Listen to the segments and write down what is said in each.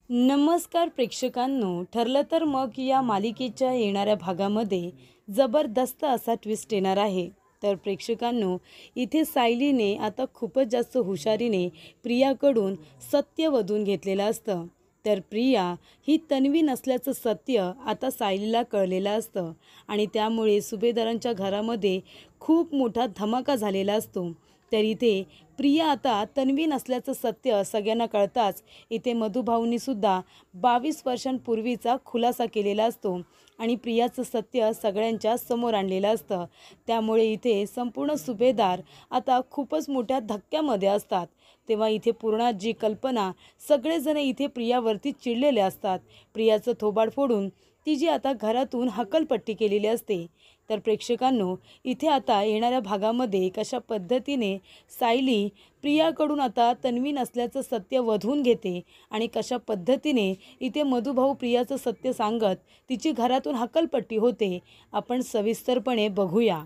नमस्कार प्रेक्षकांनो, ठरलं तर मग या मालिकेच्या येणाऱ्या भागामध्ये जबरदस्त असा ट्विस्ट येणार आहे. तर प्रेक्षकांनो, इथे सायलीने आता खूपच जास्त हुशारीने प्रियाकडून सत्य वधून घेतलेलं असतं. तर प्रिया ही तन्वी नसल्याचं सत्य आता सायलीला कळलेलं असतं आणि त्यामुळे सुभेदारांच्या घरामध्ये खूप मोठा धमाका झालेला असतो. तर इथे प्रिया आता तन्वी नसल्याचं सत्य सगळ्यांना कळताच इथे मधुभाऊंनीसुद्धा 22 वर्षांपूर्वीचा खुलासा केलेला असतो आणि प्रियाचं सत्य सगळ्यांच्या समोर आणलेलं असतं. त्यामुळे इथे संपूर्ण सुभेदार आता खूपच मोठ्या धक्क्यामध्ये असतात. तेव्हा इथे पूर्ण जी कल्पना सगळेजण इथे प्रियावरती चिडलेले असतात. प्रियाचं थोबाड फोडून ती जी आता घरातून हकलपट्टी केलेली असते. तर प्रेक्षकांनो, इथे आता येणाऱ्या भागामध्ये कशा पद्धतीने सायली प्रियाकडून आता तन्वी नसल्याचं सत्य वधवून घेते आणि कशा पद्धतीने इथे मधुभाऊ प्रियाचं सत्य सांगत तिची घरातून हकलपट्टी होते, आपण सविस्तरपणे बघूया.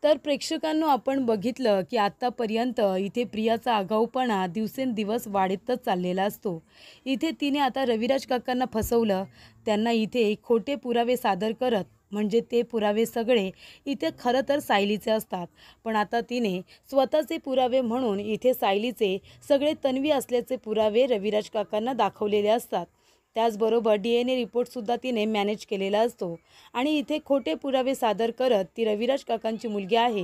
तर प्रेक्षकांनो, आपण बघितलं की आत्तापर्यंत इथे प्रियाचा आगाऊपणा दिवसेंदिवस वाढतच चाललेला असतो. इथे तिने आता रविराज काकांना फसवलं. त्यांना इथे खोटे पुरावे सादर करत, म्हणजे ते पुरावे सगळे इथे खरं तर सायलीचे असतात. पण आता तिने स्वतःचे पुरावे म्हणून इथे सायलीचे सगळे तन्वी असल्याचे पुरावे रविराज काकांना दाखवलेले असतात. त्याचबरोबर DNA रिपोर्टसुद्धा तिने मॅनेज केलेला असतो आणि इथे खोटे पुरावे सादर करत ती रविराज काकांची मुलगी आहे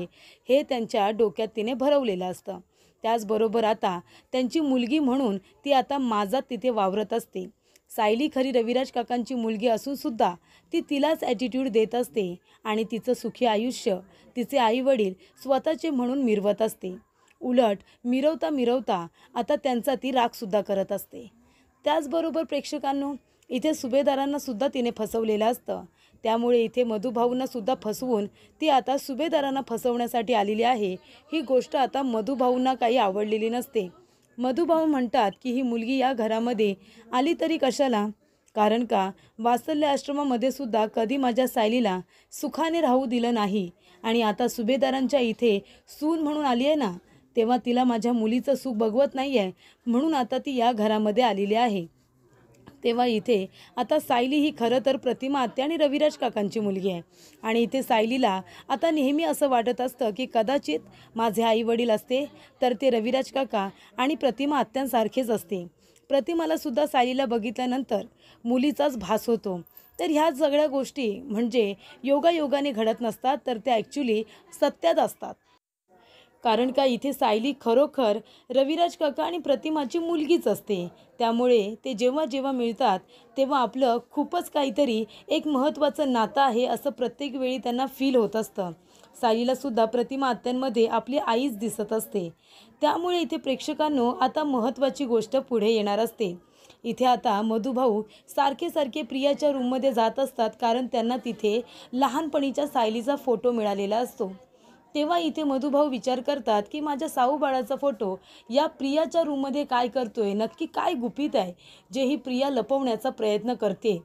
हे त्यांच्या डोक्यात तिने भरवलेलं असतं. त्याचबरोबर आता त्यांची मुलगी म्हणून ती आता माझा तिथे वावरत असते. सायली खरी रविराज काकांची मुलगी असूनसुद्धा ती तिलाच ॲटिट्यूड देत असते आणि तिचं सुखी आयुष्य तिचे आईवडील स्वतःचे म्हणून मिरवत असते. उलट मिरवता मिरवता आता त्यांचा ती रागसुद्धा करत असते. त्याचबरोबर प्रेक्षकांनो, इथे सुभेदारांनासुद्धा तिने फसवलेलं असतं. त्यामुळे इथे मधुभाऊंनासुद्धा फसवून ती आता सुभेदारांना फसवण्यासाठी आलेली आहे. ही गोष्ट आता मधुभाऊंना काही आवडलेली नसते. मधुभाऊ म्हणतात की ही मुलगी या घरामध्ये आली तरी कशाला, कारण का वात्सल्य आश्रमामध्ये सुद्धा कधी माझ्या सायलीला सुखाने राहू दिलं नाही आणि आता सुभेदारांच्या इथे सून म्हणून आली आहे ना, तेव्हा तिला माझ्या मुलीचं सुख बघवत नाही आहे, म्हणून आता ती या घरामध्ये आलेली आहे. तेव्हा इथे आता सायली ही खरं तर प्रतिमा आत्या आणि रविराज काकांची मुलगी आहे आणि इथे सायलीला आता नेहमी असं वाटत असतं की कदाचित माझे आईवडील असते तर ते रविराज काका आणि प्रतिमा आत्यांसारखेच असते. प्रतिमालासुद्धा सायलीला बघितल्यानंतर मुलीचाच भास होतो. तर ह्या सगळ्या गोष्टी म्हणजे योगायोगाने घडत नसतात, तर त्या ॲक्च्युली सत्यात असतात. कारण का इथे सायली खरोखर रविराज काका आणि प्रतिमाची मुलगीच असते. त्यामुळे ते जेव्हा जेव्हा मिळतात तेव्हा आपलं खूपच काहीतरी एक महत्त्वाचं नातं आहे असं प्रत्येक वेळी त्यांना फील होत असतं. सायलीलासुद्धा प्रतिमा आत्यांमध्ये आपली आईच दिसत असते. त्यामुळे इथे प्रेक्षकांनो आता महत्त्वाची गोष्ट पुढे येणार असते. इथे आता मधुभाऊ सारखे सारखे प्रियाच्या रूममध्ये जात असतात, कारण त्यांना तिथे लहानपणीच्या सायलीचा फोटो मिळालेला असतो. तेव्हा इथे मधुभाऊ विचार करतात की माझ्या साऊ बाळाचा फोटो या प्रियाच्या रूममध्ये काय करतोय, नक्की काय गुपित आहे जे ही प्रिया लपवण्याचा प्रयत्न करते.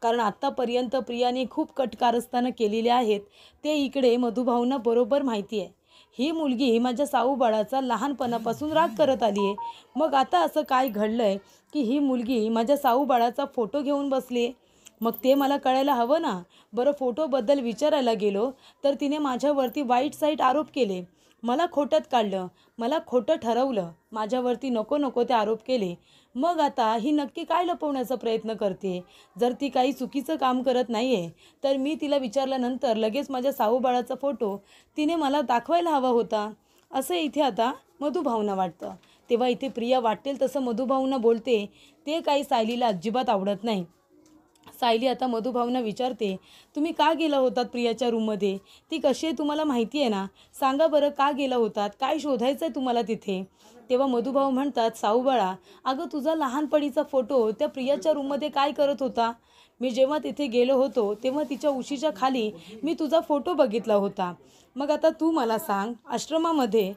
कारण आत्तापर्यंत प्रियाने खूप कटकारस्थानं केलेली आहेत, ते इकडे मधुभाऊंना बरोबर माहिती आहे. ही मुलगी माझ्या साऊ बाळाचा लहानपणापासून राग करत आली आहे. मग आता असं काय घडलं आहे की ही मुलगी माझ्या साऊ बाळाचा फोटो घेऊन बसली आहे. मग ते मला कळायला हवं ना. बरं, फोटोबद्दल विचारायला गेलो तर तिने माझ्यावरती वाईट साईट आरोप केले, मला खोट्यात काढलं, मला खोटं ठरवलं, माझ्यावरती नको नको ते आरोप केले. मग आता ही नक्की काय लपवण्याचा प्रयत्न करते. जर ती काही चुकीचं काम करत नाही आहे तर मी तिला विचारल्यानंतर लगेच माझ्या साऊबाळाचा फोटो तिने मला दाखवायला हवा होता, असं इथे आता मधुभाऊंना वाटतं. तेव्हा इथे प्रिया वाटेल तसं मधुभाऊंना बोलते. ते काही सायलीला अजिबात आवडत नाही. सायली आता मधुभाऊंना विचारते, तुम्ही का गेला होतात प्रियाच्या रूममध्ये, ती कशी आहे तुम्हाला माहिती आहे ना, सांगा बरं का गेला होतात, काय शोधायचं आहे तुम्हाला तिथे. तेव्हा मधुभाऊ म्हणतात, साऊबाळा, अगं तुझा लहानपणीचा फोटो त्या प्रियाच्या रूममध्ये काय करत होता. मी जेव्हा तिथे गेलो होतो तेव्हा तिच्या उशीच्या खाली मी तुझा फोटो बघितला होता. मग आता तू मला सांग, आश्रमामध्ये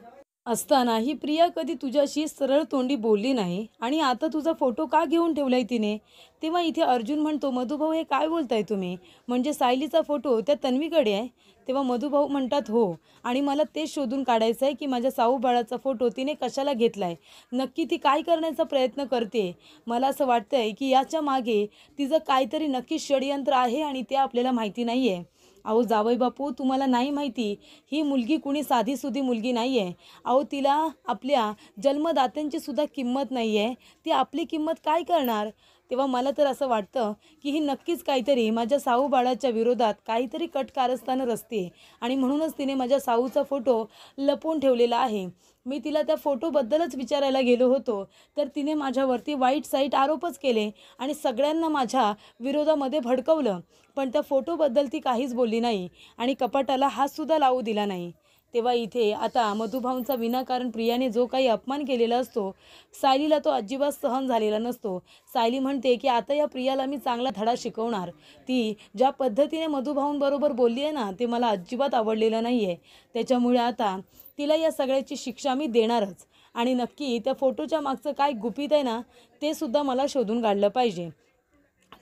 असताना ही प्रिया कधी तुझ्याशी सरळ तोंडी बोलली नाही आणि आता तुझा फोटो का घेऊन ठेवलाय तिने? तेव्हा इथे अर्जुन म्हणतो, मधुभाऊ हे काय बोलताय तुम्ही? म्हणजे सायलीचा फोटो त्या तन्वीकडे आहे? तेव्हा मधुभाऊ म्हणतात, हो, आणि मला तेच शोधून काढायचं आहे की माझ्या साऊ बाळाचा फोटो तिने कशाला घेतलाय, नक्की ती काय करण्याचा प्रयत्न करते. मला असं वाटतंय की याच्या मागे तिचं काहीतरी नक्कीच षडयंत्र आहे आणि ते आपल्याला माहिती नाही आहे. अहो जावई बापू, तुम्हाला नाही माहिती, ही मुलगी कुणी साधीसुधी मुलगी नाही आहे. अहो तिला आपल्या जन्मदात्यांची सुद्धा किंमत नाही आहे. ती आपली किंमत काय करणार? तेव्हा मला तर असं वाटतं की ही नक्कीच काहीतरी माझ्या साऊ बाळाच्या विरोधात काहीतरी कट कारस्थानं रचते आणि म्हणूनच तिने माझ्या साऊचा फोटो लपवून ठेवलेला आहे. मी तिला त्या फोटोबद्दलच विचारायला गेलो होतो, तर तिने माझ्यावरती वाईट साईट आरोपच केले आणि सगळ्यांना माझ्या विरोधामध्ये भडकवलं. पण त्या फोटोबद्दल ती काहीच बोलली नाही आणि कपाटाला हातसुद्धा लावू दिला नाही. तेव्हा इथे आता मधुभाऊंचा विनाकारण प्रियाने जो काही अपमान केलेला असतो, सायलीला तो अजिबात सहन झालेला नसतो. सायली म्हणते की आता या प्रियाला मी चांगला धडा शिकवणार. ती ज्या पद्धतीने मधुभाऊंबरोबर बोलली आहे ना, ते मला अजिबात आवडलेलं नाही आहे. त्याच्यामुळे आता तिला या सगळ्याची शिक्षा मी देणारच आणि नक्की त्या फोटोच्या मागचं काय गुपित आहे ना, ते सुद्धा मला शोधून काढलं पाहिजे.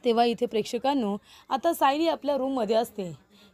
तेव्हा इथे प्रेक्षकांनो, आता सायली आपल्या रूममध्ये असते.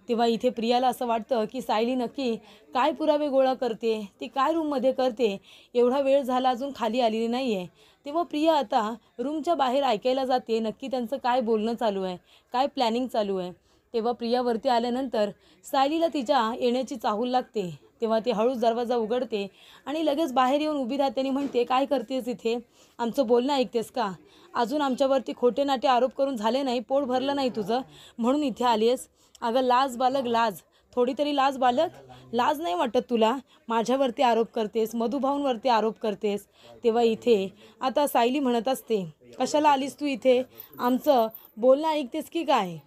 तेव्हा इथे प्रियाला असं वाटतं की सायली नक्की काय पुरावे गोळा करते, ती काय रूममध्ये करते, एवढा वेळ झाला अजून खाली आलेली नाही आहे. तेव्हा प्रिया आता रूमच्या बाहेर ऐकायला जाते, नक्की त्यांचं काय बोलणं चालू आहे, काय प्लॅनिंग चालू आहे. तेव्हा प्रियावरती आल्यानंतर सायलीला तिच्या येण्याची चाहूल लागते. तेव्हा ती हळूच दरवाजा उघडते आणि लगेच बाहेर येऊन उभी राहते आणि म्हणते, काय करतेस इथे? आमचं बोलणं ऐकतेस का? अजून आमच्यावरती खोटे नाटे आरोप करून झाले नाही, पोट भरलं नाही तुझं, म्हणून इथे आली आहेस? अगं लाज बालक लाज, थोडी तरी लाज बालक, लाज नाही वाटत तुला? माझ्यावरती आरोप करतेस, मधुभाऊंवरती आरोप करतेस. तेव्हा इथे आता सायली म्हणत असते, कशाला आलीस तू इथे? आमचं बोलणं ऐकतेस की काय?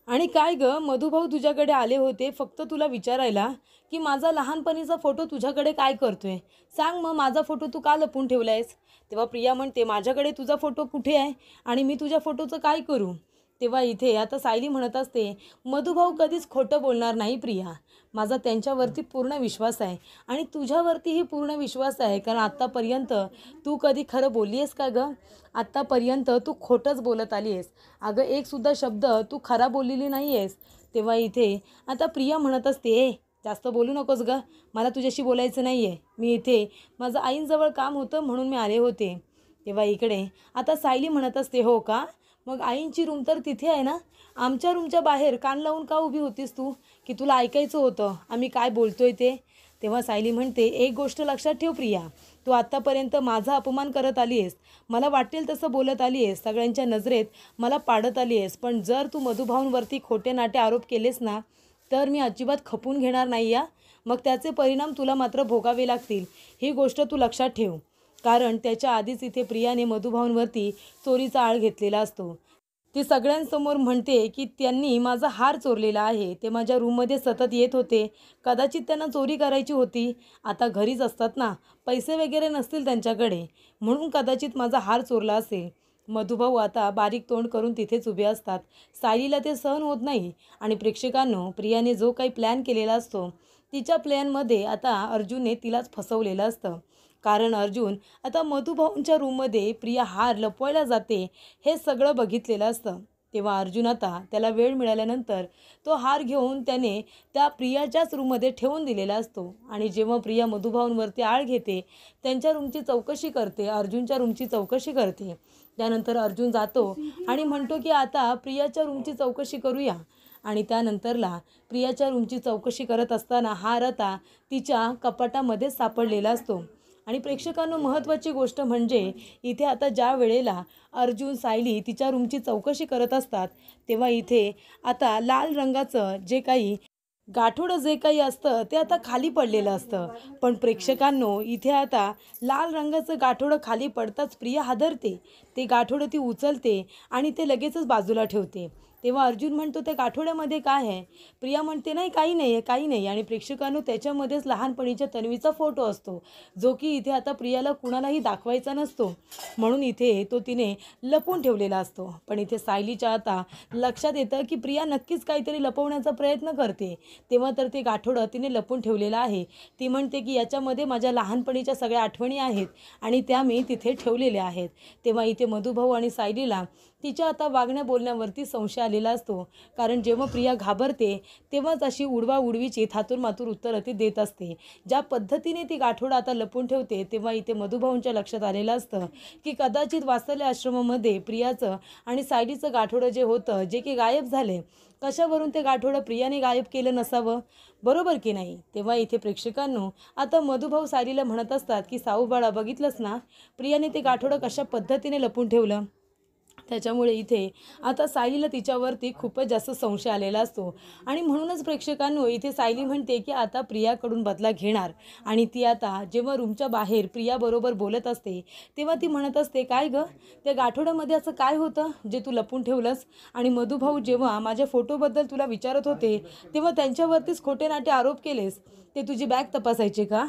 आणि काय गं, मधुभाऊ तुझ्याकडे आले होते फक्त तुला विचारायला की माझा लहानपणीचा फोटो तुझ्याकडे काय करतोय? सांग मग, माझा फोटो तू का लपवून ठेवला आहेस? तेव्हा प्रिया म्हणते, माझ्याकडे तुझा फोटो कुठे आहे आणि मी तुझ्या फोटोचं काय करू? तेव्हा इथे आता सायली म्हणत असते, मधुभाऊ कधीच खोटं बोलणार नाही प्रिया. माझा त्यांच्यावरती पूर्ण विश्वास आहे आणि तुझ्यावरतीही पूर्ण विश्वास आहे, कारण आत्तापर्यंत तू कधी खरं बोलली आहेस का गं? आत्तापर्यंत तू खोटंच बोलत आली आहेस. अगं एकसुद्धा शब्द तू खरा बोललेली नाही आहेस. तेव्हा इथे आता प्रिया म्हणत असते, जास्त बोलू नकोस गं, मला तुझ्याशी बोलायचं नाही आहे. मी इथे माझं आईंजवळ काम होतं म्हणून मी आले होते. तेव्हा इकडे आता सायली म्हणत असते, हो का? मग आईंची रूम तर तिथे आहे ना, आमच्या रूमच्या बाहेर कान लावून का उभी होतीस तू, की तुला ऐकायचं होतं आम्ही काय बोलतोय ते? तेव्हा सायली म्हणते, एक गोष्ट लक्षात ठेव प्रिया, तू आत्तापर्यंत माझा अपमान करत आली आहेस, मला वाटेल तसं बोलत आली आहेस, सगळ्यांच्या नजरेत मला पाडत आली आहेस. पण जर तू मधुभाऊंवरती खोटे नाटे आरोप केलेस ना, तर मी अजिबात खपून घेणार नाही या. मग त्याचे परिणाम तुला मात्र भोगावे लागतील, ही गोष्ट तू लक्षात ठेव. कारण त्याच्या आधीच इथे प्रियाने मधुभाऊंवरती चोरीचा आळ घेतलेला असतो. ती सगळ्यांसमोर म्हणते की त्यांनी माझा हार चोरलेला आहे, ते माझ्या रूममध्ये सतत येत होते, कदाचित त्यांना चोरी करायची होती, आता घरीच असतात ना, पैसे वगैरे नसतील त्यांच्याकडे, म्हणून कदाचित माझा हार चोरला असेल. मधुभाऊ आता बारीक तोंड करून तिथेच उभे असतात. सायलीला ते सहन होत नाही आणि प्रेक्षकांनो, प्रियाने जो काही प्लॅन केलेला असतो, तिच्या प्लॅनमध्ये आता अर्जुनने तिलाच फसवलेलं असतं. कारण अर्जुन आता मधुभाऊंच्या रूममध्ये प्रिया हार लपवायला जाते हे सगळं बघितलेलं असतं. तेव्हा अर्जुन आता त्याला वेळ मिळाल्यानंतर तो हार घेऊन त्याने त्या प्रियाच्याच रूममध्ये ठेवून दिलेला असतो आणि जेव्हा प्रिया मधुभाऊंवरती आळ घेते, त्यांच्या रूमची चौकशी करते, अर्जुनच्या रूमची चौकशी करते, त्यानंतर अर्जुन जातो आणि म्हणतो की आता प्रियाच्या रूमची चौकशी करूया. आणि त्यानंतरला प्रियाच्या रूमची चौकशी करत असताना हार आता तिच्या कपाटामध्ये सापडलेला असतो. आणि प्रेक्षकांनो, महत्त्वाची गोष्ट म्हणजे इथे आता ज्या वेळेला अर्जुन सायली तिच्या रूमची चौकशी करत असतात, तेव्हा इथे आता लाल रंगाचं गाठोडं जे काही असतं ते आता खाली पडलेलं असतं. पण प्रेक्षकांनो, इथे आता लाल रंगाचं गाठोडं खाली पडताच प्रिया हादरते. ते गाठोडं ती उचलते आणि ते लगेचच बाजूला ठेवते. तेव्हा अर्जुन म्हणतो त्या गाठोड्यामध्ये काय आहे? प्रिया म्हणते नाही काही नाही आहे, काही नाही. आणि प्रेक्षकांनो त्याच्यामध्येच लहानपणीच्या तन्वीचा फोटो असतो, जो की इथे आता प्रियाला कुणालाही दाखवायचा नसतो, म्हणून इथे तो तिने लपवून ठेवलेला असतो. पण इथे सायलीच्या आता लक्षात येतं की प्रिया नक्कीच काहीतरी लपवण्याचा प्रयत्न करते. तेव्हा तर ते गाठोडं तिने लपवून ठेवलेलं आहे. ती म्हणते की याच्यामध्ये माझ्या लहानपणीच्या सगळ्या आठवणी आहेत आणि त्या मी तिथे ठेवलेल्या आहेत. तेव्हा इथे मधुभाऊ आणि सायलीला तिच्या आता वागण्या बोलण्यावरती संशय आलेला असतो, कारण जेव्हा प्रिया घाबरते तेव्हाच अशी उडवाउडवीची थातूरमातूर उत्तरं ती देत असते. ज्या पद्धतीने ती गाठोडं आता लपवून ठेवते, तेव्हा इथे मधुभाऊंच्या लक्षात आलेलं असतं की कदाचित वात्सल्य आश्रमामध्ये प्रियाचं आणि सायलीचं गाठोडं जे होतं, जे की गायब झाले, कशावरून ते गाठोडं प्रियाने गायब केलं नसावं, बरोबर की नाही? तेव्हा इथे प्रेक्षकांनो आता मधुभाऊ सायलीला म्हणत असतात की साऊ बाळा बघितलंस ना, प्रियाने ते गाठोडं कशा पद्धतीने लपवून ठेवलं. त्याच्यामुळे इथे आता सायलीला तिच्यावरती खूपच जास्त संशय आलेला असतो आणि म्हणूनच प्रेक्षकांनो इथे सायली म्हणते की आता प्रियाकडून बदला घेणार. आणि ती आता जेव्हा रूमच्या बाहेर प्रियाबरोबर बोलत असते तेव्हा ती म्हणत असते, काय गं, त्या गाठोड्यामध्ये असं काय होतं जे तू लपवून ठेवलंस? आणि मधुभाऊ जेव्हा माझ्या फोटोबद्दल तुला विचारत होते तेव्हा त्यांच्यावरतीच खोटे नाटे आरोप केलेस. ते तुझी बॅग तपासायचे का?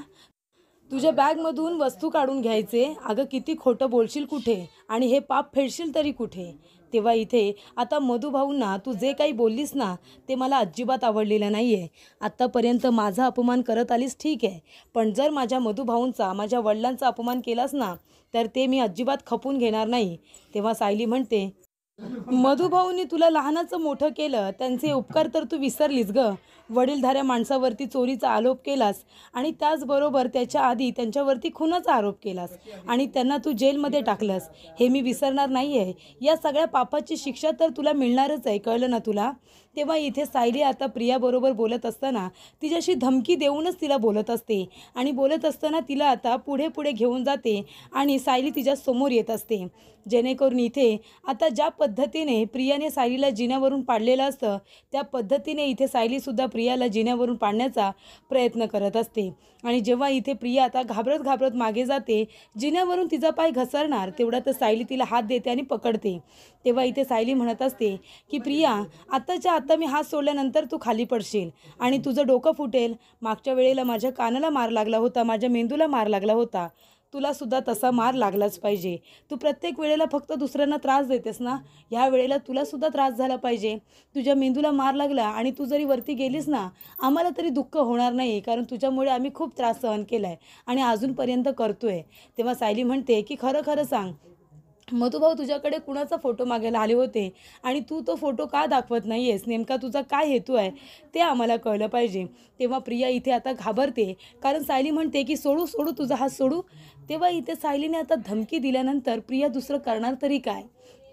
तुझ्या बॅगमधून वस्तू काढून घ्यायचे? अगं किती खोटं बोलशील कुठे, आणि हे पाप फेडशील तरी कुठे? तेव्हा इथे आता मधुभाऊंना तू जे काही बोललीस ना ते मला अजिबात आवडलेलं नाही आहे. आत्तापर्यंत माझा अपमान करत आलीस ठीक आहे, पण जर माझ्या मधुभाऊंचा, माझ्या वडिलांचा अपमान केलास ना तर ते मी अजिबात खपून घेणार नाही. तेव्हा सायली म्हणते, मधुभाऊंनी तुला लहानाचं मोठं केलं, त्यांचे उपकार तर तू विसरलीस गं. वडीलधाऱ्या माणसावरती चोरीचा आरोप केलास आणि त्याचबरोबर त्याच्या आधी त्यांच्यावरती खुनाचा आरोप केलास आणि त्यांना तू जेलमध्ये टाकलंस. हे मी विसरणार नाही आहे. या सगळ्या पापाची शिक्षा तर तुला मिळणारच आहे, कळलं ना तुला? तेव्हा इथे सायली आता प्रियाबरोबर बोलत असताना तिच्याशी धमकी देऊनच तिला बोलत असते आणि बोलत असताना तिला आता पुढे पुढे घेऊन जाते आणि सायली तिच्या समोर येत असते, जेणेकरून इथे आता ज्या पद्धतीने प्रियाने सायलीला जिन्यावरून पाडलेलं असतं त्या पद्धतीने इथे सायलीसुद्धा प्रियाला जिन्यावरून पाडण्याचा प्रयत्न करत असते. आणि जेव्हा इथे प्रिया आता घाबरत घाबरत मागे जाते, जिन्यावरून तिचा पाय घसरणार तेवढ्यात सायली तिला हात देते आणि पकडते. तेव्हा इथे सायली म्हणत असते की प्रिया, आत्ताच्या आत्ता मी हात सोडल्यानंतर तू खाली पडशील आणि तुझं डोकं फुटेल. मागच्या वेळेला माझ्या कानाला मार लागला होता, माझ्या मेंदूला मार लागला होता, तुलासुद्धा तसा मार लागलाच पाहिजे. तू प्रत्येक वेळेला फक्त दुसऱ्यांना त्रास देतेस ना, ह्या वेळेला तुलासुद्धा त्रास झाला पाहिजे. तुझ्या मेंदूला मार लागला आणि तू जरी वरती गेलीस ना, आम्हाला तरी दुःख होणार नाही, कारण तुझ्यामुळे आम्ही खूप त्रास सहन केला आहे आणि अजूनपर्यंत करतो आहे. तेव्हा सायली म्हणते की खरं खरं सांग, मधुभाऊ तुझ्याकडे कुणाचा फोटो मागायला आले होते आणि तू तो फोटो का दाखवत नाही आहेस? नेमका तुझा काय हेतू आहे ते आम्हाला कळलं पाहिजे. तेव्हा प्रिया इथे आता घाबरते, कारण सायली म्हणते की सोडू सोडू तुझा हात सोडू. तेव्हा इथे सायलीने आता धमकी दिल्यानंतर प्रिया दुसरं करणार तरी काय?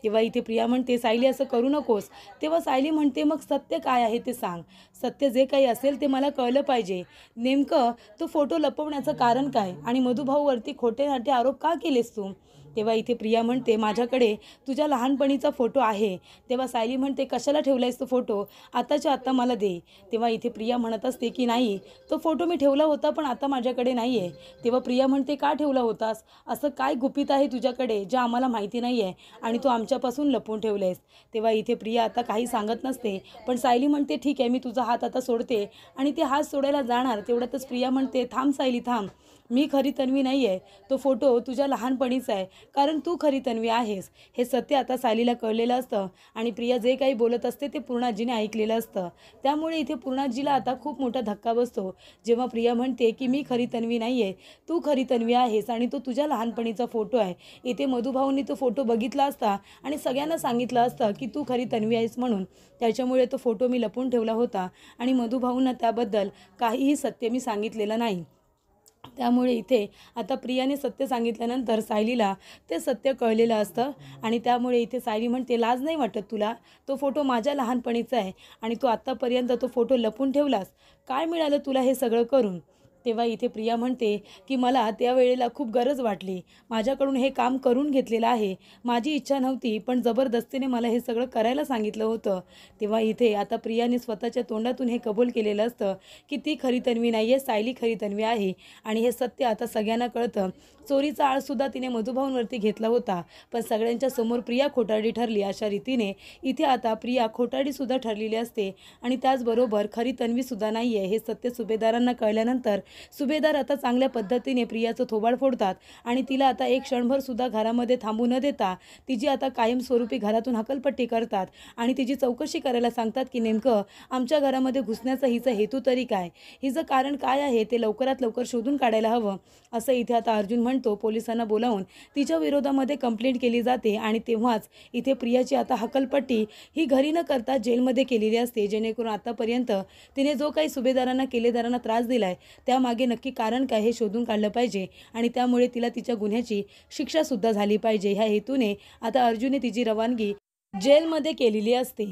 तेव्हा इथे प्रिया म्हणते, सायली असं करू नकोस. तेव्हा सायली म्हणते, मग सत्य काय आहे ते सांग. सत्य जे काही असेल ते मला कळलं पाहिजे. नेमकं तो फोटो लपवण्याचं कारण काय आणि मधुभाऊवरती खोटे नाटे आरोप का केलेस तू? तेव्हा इथे प्रिया म्हणते, माझ्याकडे तुझ्या लहानपणीचा फोटो आहे. तेव्हा सायली म्हणते, कशाला ठेवलायस तो फोटो? आताच्या आत्ता मला दे. तेव्हा इथे प्रिया म्हणत असते की नाही, तो फोटो मी ठेवला होता पण आता माझ्याकडे नाही आहे. तेव्हा प्रिया म्हणते, का ठेवला होतास? असं काय गुपित आहे तुझ्याकडे जे आम्हाला माहिती नाही आहे आणि तू आमच्यापासून लपवून ठेवलं आहेस? तेव्हा इथे प्रिया आता काही सांगत नसते, पण सायली म्हणते, ठीक आहे, मी तुझा हात आता सोडते. आणि ते हात सोडायला जाणार तेवढ्यातच प्रिया म्हणते, थांब सायली थांब, मी खरी तन्वी नाही आहे. तो फोटो तुझ्या लहानपणीचा आहे, कारण तू खरी तन्वी आहेस. हे सत्य आता सायलीला कळलेलं असतं आणि प्रिया जे काही बोलत असते ते पूर्णाजीने ऐकलेलं असतं. त्यामुळे इथे पूर्णाजीला आता खूप मोठा धक्का बसतो, जेव्हा प्रिया म्हणते की मी खरी तन्वी नाही आहे, तू खरी तन्वी आहेस आणि तो तुझ्या लहानपणीचा फोटो आहे. इथे मधुभाऊंनी तो फोटो बघितला असता आणि सगळ्यांना सांगितलं असतं की तू खरी तन्वी आहेस म्हणून. त्याच्यामुळे तो फोटो मी लपवून ठेवला होता आणि मधुभाऊंना त्याबद्दल काहीही सत्य मी सांगितलेलं नाही. त्यामुळे इथे आता प्रियाने सत्य सांगितल्यानंतर सायलीला ते सत्य कळलेलं असतं आणि त्यामुळे इथे सायली म्हणते, लाज नाही वाटत तुला? तो फोटो माझ्या लहानपणीचा आहे आणि तू आत्तापर्यंत तो फोटो लपवून ठेवलास. काय मिळालं तुला हे सगळं करून? तेव्हा इथे प्रिया म्हणते की मला त्यावेळेला खूप गरज वाटली, माझ्याकडून हे काम करून घेतलेलं आहे, माझी इच्छा नव्हती पण जबरदस्तीने मला हे सगळं करायला सांगितलं होतं. तेव्हा इथे आता प्रियाने स्वतःच्या तोंडातून हे कबूल केलेलं असतं की ती खरी तन्वी नाही आहे, सायली खरी तन्वी आहे. आणि हे सत्य आता सगळ्यांना कळतं. चोरीचा आळसुद्धा तिने मधुभाऊंवरती घेतला होता, पण सगळ्यांच्या समोर प्रिया खोटारडी ठरली. अशा रीतीने इथे आता प्रिया खोटारडीसुद्धा ठरलेली असते आणि त्याचबरोबर खरी तन्वीसुद्धा नाही आहे हे सत्य सुभेदारांना कळल्यानंतर सुभेदार आता चांगल्या पद्धतीने प्रियाचं थोबाड फोडतात आणि तिला आता एक क्षणभरसुद्धा घरामध्ये थांबू न देता तिची आता कायमस्वरूपी घरातून हकलपट्टी करतात आणि तिची चौकशी करायला सांगतात की नेमकं आमच्या घरामध्ये घुसण्याचा हिचा हेतू तरी काय, हिचं कारण काय आहे ते लवकरात लवकर शोधून काढायला हवं. असं इथे आता अर्जुन म्हणतो. पोलिसांना बोलावून तिच्या विरोधामध्ये कंप्लेंट केली जाते आणि तेव्हाच इथे प्रियाची आता हकलपट्टी ही घरी न करता जेलमध्ये केलेली असते, जेणेकरून आतापर्यंत तिने जो काही सुभेदारांना केलेदारांना त्रास दिलाय त्यामागे नक्की कारण काय हे शोधून काढलं पाहिजे आणि त्यामुळे तिला तिच्या गुन्ह्याची शिक्षासुद्धा झाली पाहिजे. ह्या हेतूने आता अर्जुनने तिची रवानगी जेलमध्ये केलेली असते.